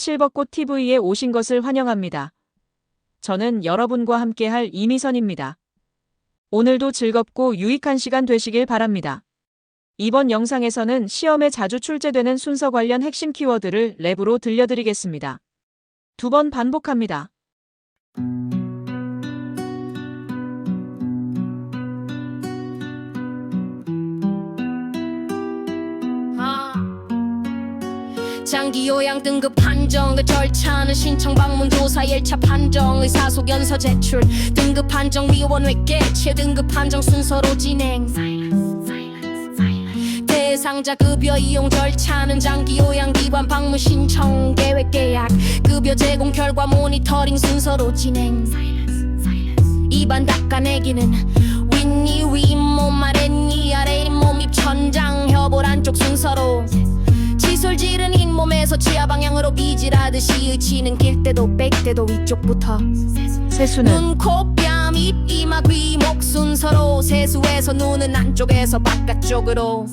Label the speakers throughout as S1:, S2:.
S1: 칠벚꽃TV에 오신 것을 환영합니다. 저는 여러분과 함께할 이미선입니다. 오늘도 즐겁고 유익한 시간 되시길 바랍니다. 이번 영상에서는 시험에 자주 출제되는 순서 관련 핵심 키워드를 랩으로 들려드리겠습니다. 2번 반복합니다.
S2: 장기 요양 등급 판정 그 절차는 신청 방문 조사 1차 판정 의사소 연서 제출 등급 판정 위원회 개최 등급 판정 순서로 진행 대상자 급여 이용 절차는 장기 요양 기관 방문 신청 계획 계약 급여 제공 결과 모니터링 순서로 진행 입안 닦아내기는 윗니 윗몸 아랫니 아래 잇몸 입천장 협올 안쪽 순서로 시술질은 잇몸에서 치아 방향으로 비질하듯이 의치는 낄 때도 뺄 때도 위쪽부터
S1: 세수는
S2: 눈, 코, 뺨, 입, 이마, 귀, 목 순서로 세수해서 눈은 안쪽에서 바깥쪽으로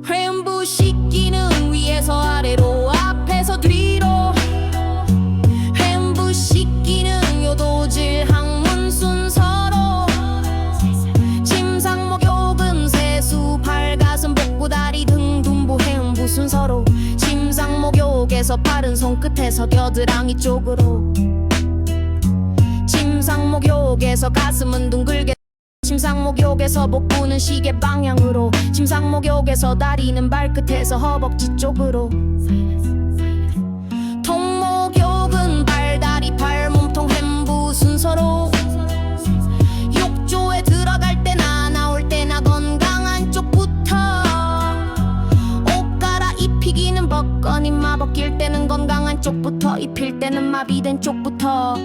S2: 횡부 씻기는 위에서 아래로 앞에서 뒤로 횡부 씻기는 요도질 항문 순서로 침상 목욕은 세수 발 가슴 복부 다리 등 둔부 횡부 순서로 침상 목욕에서 바른 손끝에서 겨드랑이 쪽으로 침상 목욕에서 가슴은 둥글게 침상 목욕에서 복부는 시계 방향으로 침상 목욕에서 다리는 발끝에서 허벅지 쪽으로 통목욕은 발다리 팔 몸통 횡부 순서로 욕조에 들어갈 때나 나올 때나 건강한 쪽부터 옷 갈아입히기는 벗건 이마 벗길 때는 건강한 쪽부터 입힐 때는 마비된 쪽부터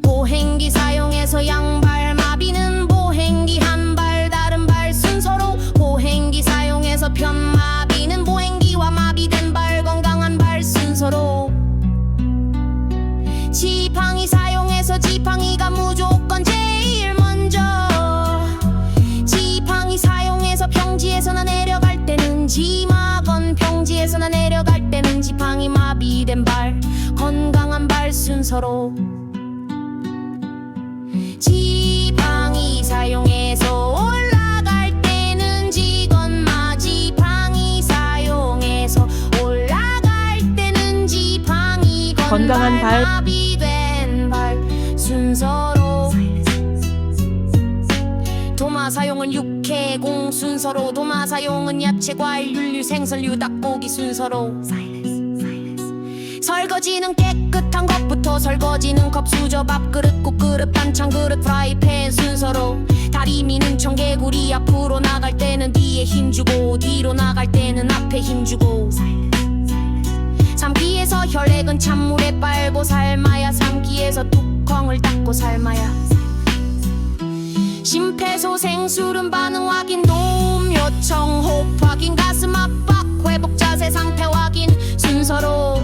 S2: 보행기 사용해서 양발 마비는 보행기 한 발 다른 발 순서로 보행기 사용해서 편 마비는 보행기와 마비된 발 건강한 발 순서로 지팡이 사용해서 지팡이가 무조건 제일 먼저 지팡이 사용해서 평지에서나 내려갈 때는 지마건 평지에서나 내려갈 때는 지팡이 마비된 발 건강한 발 순서로 지팡이 사용해서 올라갈 때는 지건마 지팡이 사용해서 올라갈 때는 지팡이
S1: 건강한 발
S2: 마비된 발 순서로 도마 사용은 육회 공 순서로 도마 사용은 야채 과일 윤류 생선류 닭고기 순서로 설거지는 깨끗한 것부터 설거지는 컵 수저 밥그릇 국그릇 반찬 그릇 프라이팬 순서로 다리 미는 청개구리 앞으로 나갈 때는 뒤에 힘주고 뒤로 나갈 때는 앞에 힘주고 삶기에서 혈액은 찬물에 빨고 삶아야 삶기에서 뚜껑을 닫고 삶아야 심폐소생술은 반응 확인 도움 요청 호흡 확인 가슴 압박 회복 자세 상태 확인 순서로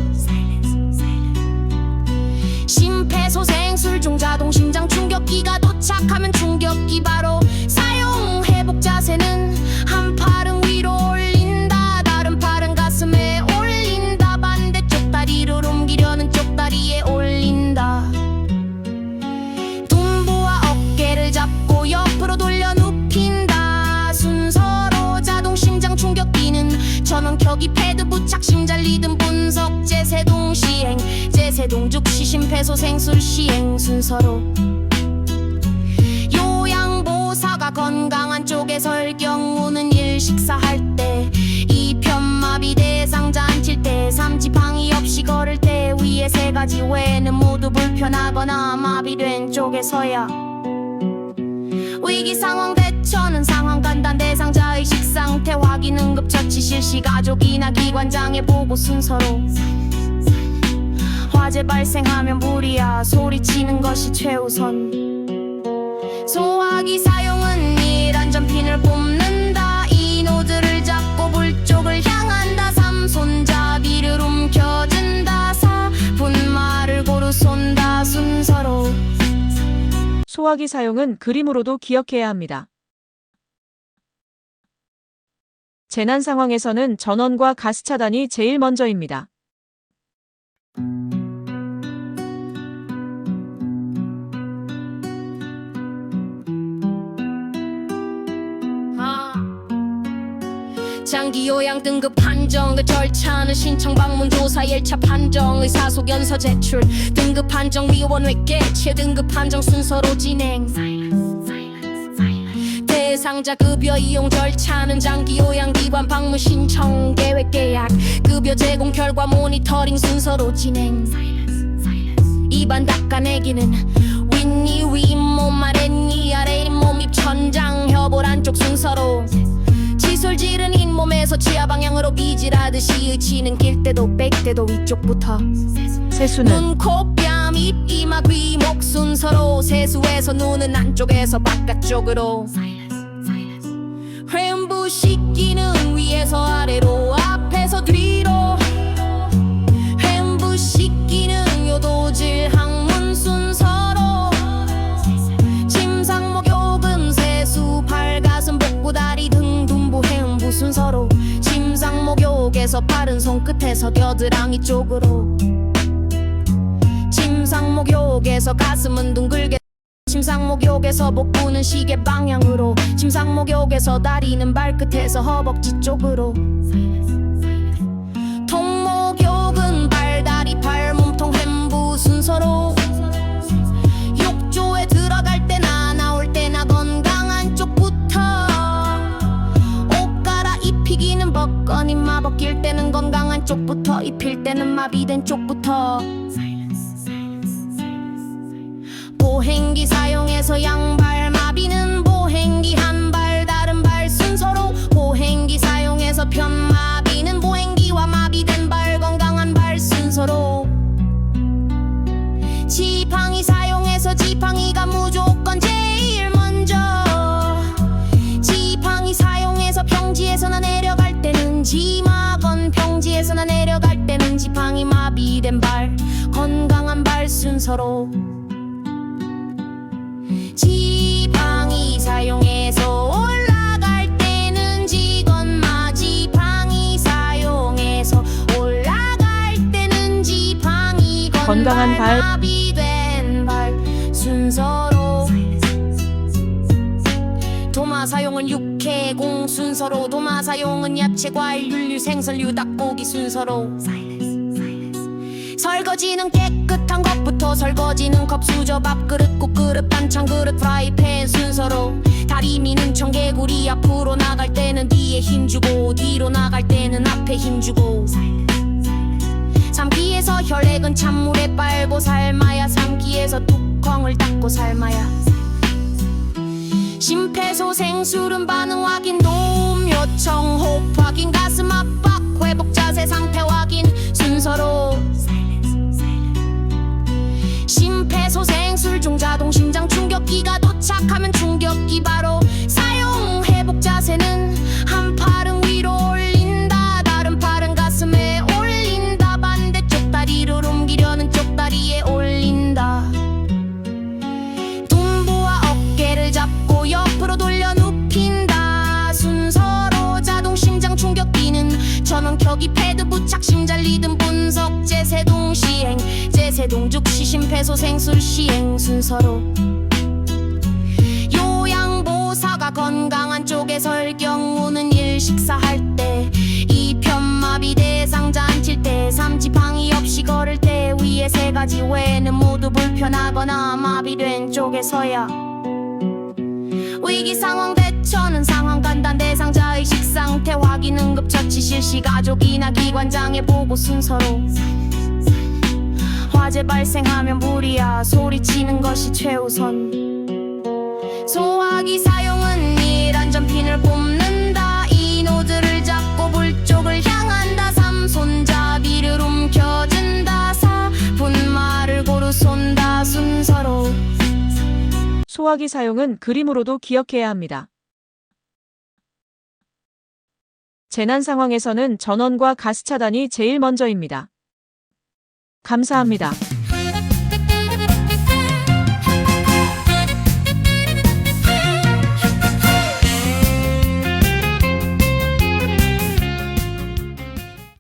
S2: 심폐소생술 중 자동 심장 충격기가 도착하면 충격기 바로 사용 회복 자세는 한 팔은 위로 올린다 다른 팔은 가슴에 올린다 반대쪽 다리를 옮기려는 쪽 다리에 올린다 둔부와 어깨를 잡고 옆으로 돌려 눕힌다 순서로 자동 심장 충격기는 전원 켜기 패드 부착 심장 리듬 분석 제세동 시행 제세동 즉시 심폐소생술 시행 순서로 요양보사가 건강한 쪽에 설 경우는 1 식사할 때 2 편마비 대상자 앉힐 때 3 지팡이 없이 걸을 때 위에 3가지 외에는 모두 불편하거나 마비된 쪽에서야 위기 상황 대처는 상황 판단 대상자의 식상태 확인 응급처치 실시 가족이나 기관장의 보고 순서로 화재 발생하면 무리야 소리치는 것이 최우선 소화기 사용은 1 안전핀을 뽑는다 2 노즐을 잡고 불 쪽을 향한다 3 손잡이를 움켜든다 4 분말을 고루 쏜다 순서로
S1: 소화기 사용은 그림으로도 기억해야 합니다. 재난 상황에서는 전원과 가스 차단이 제일 먼저입니다.
S2: 장기 요양 등급 판정 그 절차는 신청 방문 조사 1차 판정 의사소 연서 제출 등급 판정 위원회 개최 등급 판정 순서로 진행 대상자 급여 이용 절차는 장기 요양 기관 방문 신청 계획 계약 급여 제공 결과 모니터링 순서로 진행 입안 닦아내기는 윗니 윗몸 아랫니 아래 잇몸 입천장 협올 안쪽 순서로 시술질은 잇몸에서 치아 방향으로 비질하듯이 의치는 낄 때도 뺄 때도 위쪽부터
S1: 세수는
S2: 눈, 코, 뺨, 입, 이마, 귀, 목 순서로 세수해서 눈은 안쪽에서 바깥쪽으로 횡부 씻기는 위에서 아래로 앞에서 뒤로 횡부 씻기는 요도질 항문 순서로 침상 목욕은 세수 발 가슴 복부 다리 등 둔부 횡부 순서로 침상 목욕에서 바른 손끝에서 겨드랑이 쪽으로 침상 목욕에서 가슴은 둥글게 침상 목욕에서 복부는 시계 방향으로 침상 목욕에서 다리는 발끝에서 허벅지 쪽으로 통목욕은 발다리 팔 몸통 횡부 순서로 욕조에 들어갈 때나 나올 때나 건강한 쪽부터 옷 갈아입히기는 벗건 이마 벗길 때는 건강한 쪽부터 입힐 때는 마비된 쪽부터 보행기 사용해서 양발 마비는 보행기 한 발 다른 발 순서로 보행기 사용해서 편 마비는 보행기와 마비된 발 건강한 발 순서로 지팡이 사용해서 지팡이가 무조건 제일 먼저 지팡이 사용해서 평지에서나 내려갈 때는 지마건 평지에서나 내려갈 때는 지팡이 마비된 발 건강한 발 순서로 지팡이 사용해서 올라갈 때는 지건마 지팡이 사용해서 올라갈 때는 지팡이
S1: 건강한 발
S2: 마비된 발 순서로 도마 사용은 육회 공 순서로 도마 사용은 야채 과일 윤류 생선류 닭고기 순서로 설거지는 깨끗한 것부터 설거지는 컵 수저 밥그릇 국그릇 반찬 그릇 프라이팬 순서로 다리미는 청개구리 앞으로 나갈 때는 뒤에 힘주고 뒤로 나갈 때는 앞에 힘주고 삶기에서 혈액은 찬물에 빨고 삶아야 삶기에서 뚜껑을 닫고 삶아야 심폐소생술은 반응 확인 도움 요청 호흡 확인 가슴 압박 회복 자세 상태 확인 순서로 심폐소생술 중 자동 심장 충격기가 도착하면 충격기 바로 사용 회복 자세는 한 팔은 위로 올린다 다른 팔은 가슴에 올린다 반대쪽 다리를 옮기려는 쪽 다리에 올린다 둔부와 어깨를 잡고 옆으로 돌려 눕힌다 순서로 자동 심장 충격기는 전원 켜기 패드 부착 심장 리듬 분석 제세동 시행 제세동 즉시 심폐소생술 시행 순서로 요양보사가 건강한 쪽에 설 경우는 1 식사할 때 2 편마비 대상자 앉힐 때 3 지팡이 없이 걸을 때 위에 3가지 외에는 모두 불편하거나 마비된 쪽에 서야 위기 상황 대처는 상황 판단 대상자의 식상태 확인 응급 처치 실시 가족이나 기관장의 보고 순서로 화재 발생하면 무리야 소리치는 것이 최우선 소화기 사용은 1 안전핀을 뽑는다 2 노즐을 잡고 불 쪽을 향한다 3 손잡이를 움켜준다 4 분말을 고루 쏜다 순서로
S1: 소화기 사용은 그림으로도 기억해야 합니다. 재난 상황에서는 전원과 가스 차단이 제일 먼저입니다. 감사합니다.